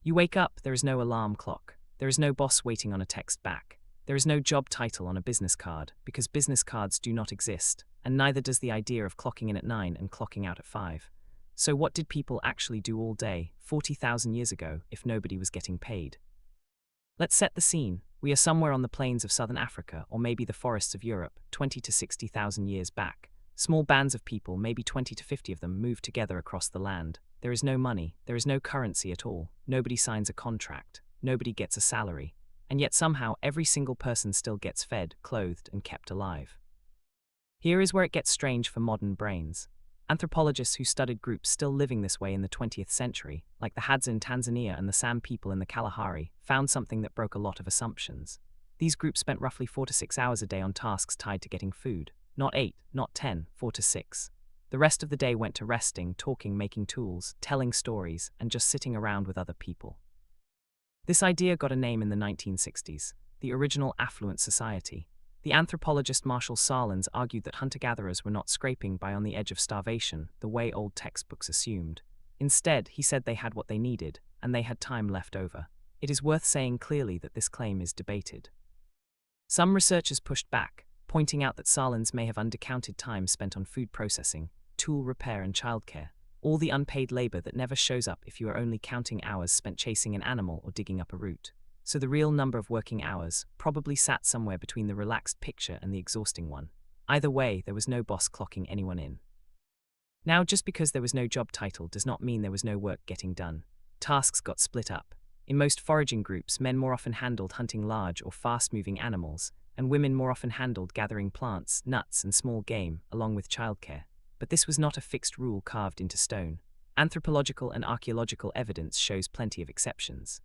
You wake up, there is no alarm clock. There is no boss waiting on a text back. There is no job title on a business card, because business cards do not exist, and neither does the idea of clocking in at 9 and clocking out at 5. So what did people actually do all day, 40,000 years ago, if nobody was getting paid? Let's set the scene. We are somewhere on the plains of southern Africa, or maybe the forests of Europe, 20 to 60,000 years back. Small bands of people, maybe 20 to 50 of them, move together across the land. There is no money, there is no currency at all, nobody signs a contract, nobody gets a salary, and yet somehow every single person still gets fed, clothed, and kept alive. Here is where it gets strange for modern brains. Anthropologists who studied groups still living this way in the 20th century, like the Hadza in Tanzania and the San people in the Kalahari, found something that broke a lot of assumptions. These groups spent roughly 4 to 6 hours a day on tasks tied to getting food. Not 8, not 10, 4 to 6. The rest of the day went to resting, talking, making tools, telling stories, and just sitting around with other people. This idea got a name in the 1960s, the original Affluent Society. The anthropologist Marshall Salins argued that hunter-gatherers were not scraping by on the edge of starvation, the way old textbooks assumed. Instead, he said they had what they needed, and they had time left over. It is worth saying clearly that this claim is debated. Some researchers pushed back, pointing out that Salins may have undercounted time spent on food processing, tool repair and childcare, all the unpaid labor that never shows up if you are only counting hours spent chasing an animal or digging up a root. So the real number of working hours probably sat somewhere between the relaxed picture and the exhausting one. Either way, there was no boss clocking anyone in. Now, just because there was no job title does not mean there was no work getting done. Tasks got split up. In most foraging groups, men more often handled hunting large or fast-moving animals, and women more often handled gathering plants, nuts, and small game, along with childcare. But this was not a fixed rule carved into stone. Anthropological and archaeological evidence shows plenty of exceptions.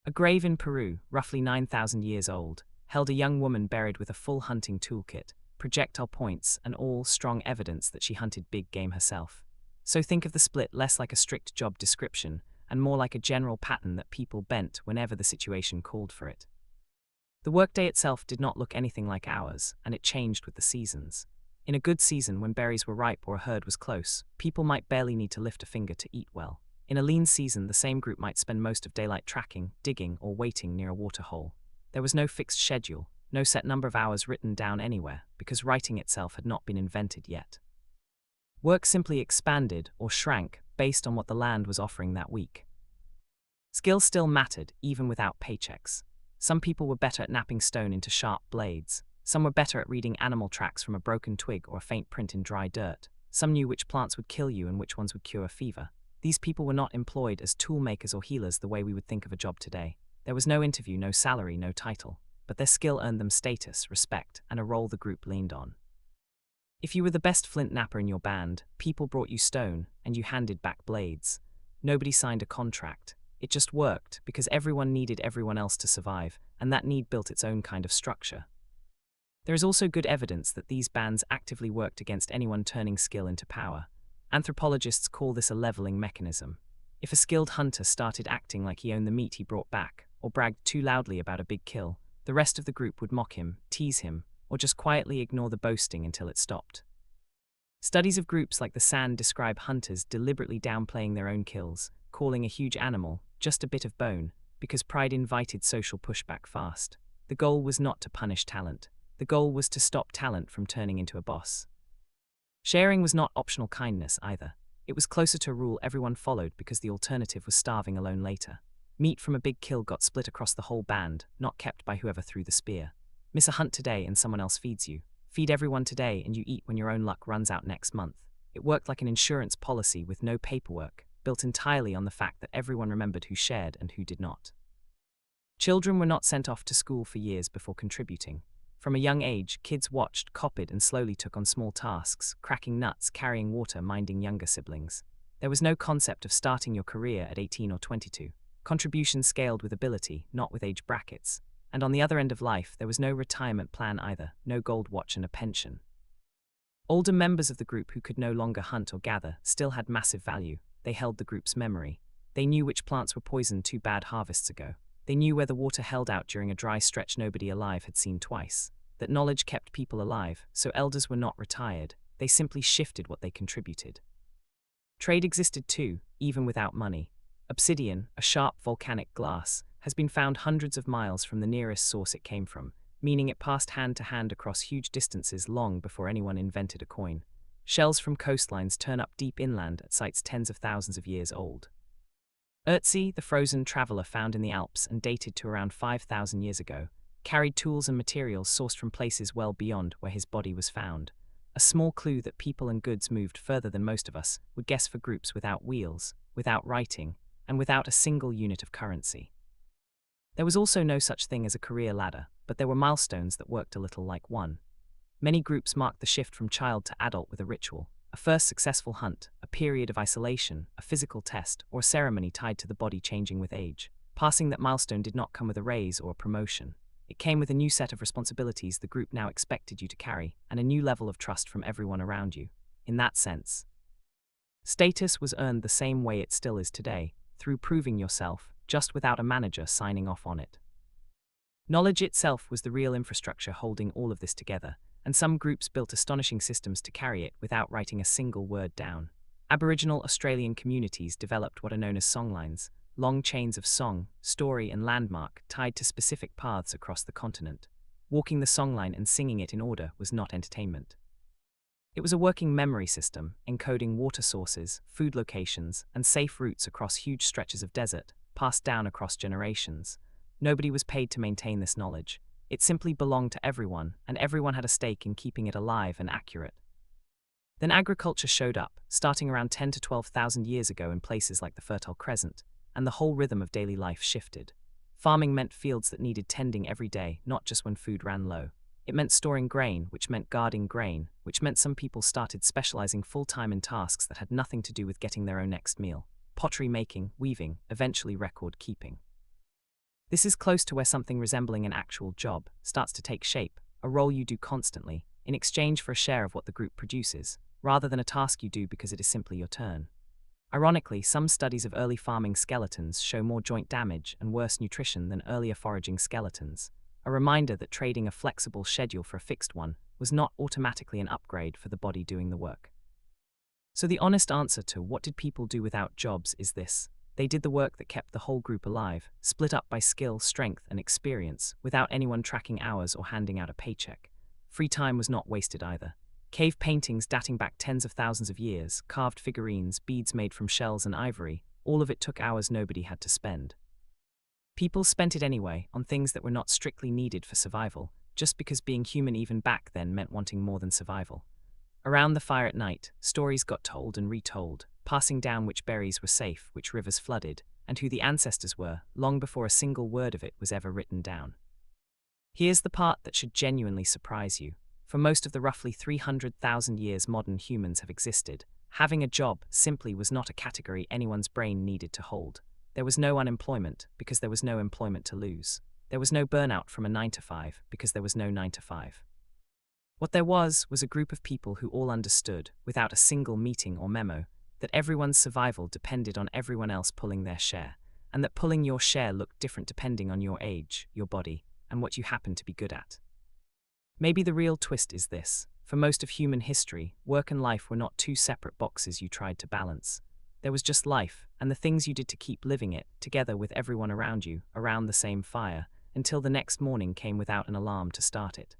A grave in Peru, roughly 9,000 years old, held a young woman buried with a full hunting toolkit, projectile points, and all strong evidence that she hunted big game herself. So think of the split less like a strict job description, and more like a general pattern that people bent whenever the situation called for it. The workday itself did not look anything like ours, and it changed with the seasons. In a good season, when berries were ripe or a herd was close, people might barely need to lift a finger to eat well. In a lean season, the same group might spend most of daylight tracking, digging, or waiting near a water hole. There was no fixed schedule, no set number of hours written down anywhere, because writing itself had not been invented yet. Work simply expanded or shrank based on what the land was offering that week. Skill still mattered, even without paychecks. Some people were better at knapping stone into sharp blades. Some were better at reading animal tracks from a broken twig or a faint print in dry dirt. Some knew which plants would kill you and which ones would cure a fever. These people were not employed as tool makers or healers the way we would think of a job today. There was no interview, no salary, no title. But their skill earned them status, respect, and a role the group leaned on. If you were the best flint napper in your band, people brought you stone, and you handed back blades. Nobody signed a contract. It just worked, because everyone needed everyone else to survive, and that need built its own kind of structure. There is also good evidence that these bands actively worked against anyone turning skill into power. Anthropologists call this a leveling mechanism. If a skilled hunter started acting like he owned the meat he brought back, or bragged too loudly about a big kill, the rest of the group would mock him, tease him, or just quietly ignore the boasting until it stopped. Studies of groups like the San describe hunters deliberately downplaying their own kills, calling a huge animal just a bit of bone, because pride invited social pushback fast. The goal was not to punish talent. The goal was to stop talent from turning into a boss. Sharing was not optional kindness either. It was closer to a rule everyone followed because the alternative was starving alone later. Meat from a big kill got split across the whole band, not kept by whoever threw the spear. Miss a hunt today and someone else feeds you. Feed everyone today and you eat when your own luck runs out next month. It worked like an insurance policy with no paperwork, built entirely on the fact that everyone remembered who shared and who did not. Children were not sent off to school for years before contributing. From a young age, kids watched, copied, and slowly took on small tasks, cracking nuts, carrying water, minding younger siblings. There was no concept of starting your career at 18 or 22. Contributions scaled with ability, not with age brackets. And on the other end of life, there was no retirement plan either, no gold watch and a pension. Older members of the group who could no longer hunt or gather still had massive value. They held the group's memory. They knew which plants were poisoned 2 bad harvests ago. They knew where the water held out during a dry stretch nobody alive had seen twice. That knowledge kept people alive, so elders were not retired. They simply shifted what they contributed. Trade existed too, even without money. Obsidian, a sharp volcanic glass, has been found hundreds of miles from the nearest source it came from, meaning it passed hand to hand across huge distances long before anyone invented a coin. Shells from coastlines turn up deep inland at sites tens of thousands of years old. Ötzi, the frozen traveler found in the Alps and dated to around 5,000 years ago, carried tools and materials sourced from places well beyond where his body was found. A small clue that people and goods moved further than most of us would guess for groups without wheels, without writing, and without a single unit of currency. There was also no such thing as a career ladder, but there were milestones that worked a little like one. Many groups marked the shift from child to adult with a ritual, a first successful hunt, a period of isolation, a physical test, or a ceremony tied to the body changing with age. Passing that milestone did not come with a raise or a promotion. It came with a new set of responsibilities the group now expected you to carry, and a new level of trust from everyone around you. In that sense, status was earned the same way it still is today, through proving yourself, just without a manager signing off on it. Knowledge itself was the real infrastructure holding all of this together, and some groups built astonishing systems to carry it without writing a single word down. Aboriginal Australian communities developed what are known as songlines, long chains of song, story, and landmark tied to specific paths across the continent. Walking the songline and singing it in order was not entertainment. It was a working memory system, encoding water sources, food locations, and safe routes across huge stretches of desert, passed down across generations. Nobody was paid to maintain this knowledge. It simply belonged to everyone, and everyone had a stake in keeping it alive and accurate. Then agriculture showed up, starting around 10 to 12,000 years ago in places like the Fertile Crescent, and the whole rhythm of daily life shifted. Farming meant fields that needed tending every day, not just when food ran low. It meant storing grain, which meant guarding grain, which meant some people started specializing full-time in tasks that had nothing to do with getting their own next meal. Pottery making, weaving, eventually record keeping. This is close to where something resembling an actual job starts to take shape, a role you do constantly, in exchange for a share of what the group produces, rather than a task you do because it is simply your turn. Ironically, some studies of early farming skeletons show more joint damage and worse nutrition than earlier foraging skeletons, a reminder that trading a flexible schedule for a fixed one was not automatically an upgrade for the body doing the work. So the honest answer to what did people do without jobs is this: they did the work that kept the whole group alive, split up by skill, strength, and experience, without anyone tracking hours or handing out a paycheck. Free time was not wasted either. Cave paintings dating back tens of thousands of years, carved figurines, beads made from shells and ivory, all of it took hours nobody had to spend. People spent it anyway, on things that were not strictly needed for survival, just because being human even back then meant wanting more than survival. Around the fire at night, stories got told and retold, passing down which berries were safe, which rivers flooded, and who the ancestors were, long before a single word of it was ever written down. Here's the part that should genuinely surprise you. For most of the roughly 300,000 years modern humans have existed, having a job simply was not a category anyone's brain needed to hold. There was no unemployment because there was no employment to lose. There was no burnout from a 9-to-5 because there was no 9-to-5. What there was a group of people who all understood, without a single meeting or memo, that everyone's survival depended on everyone else pulling their share, and that pulling your share looked different depending on your age, your body, and what you happened to be good at. Maybe the real twist is this: for most of human history, work and life were not two separate boxes you tried to balance. There was just life, and the things you did to keep living it, together with everyone around you, around the same fire, until the next morning came without an alarm to start it.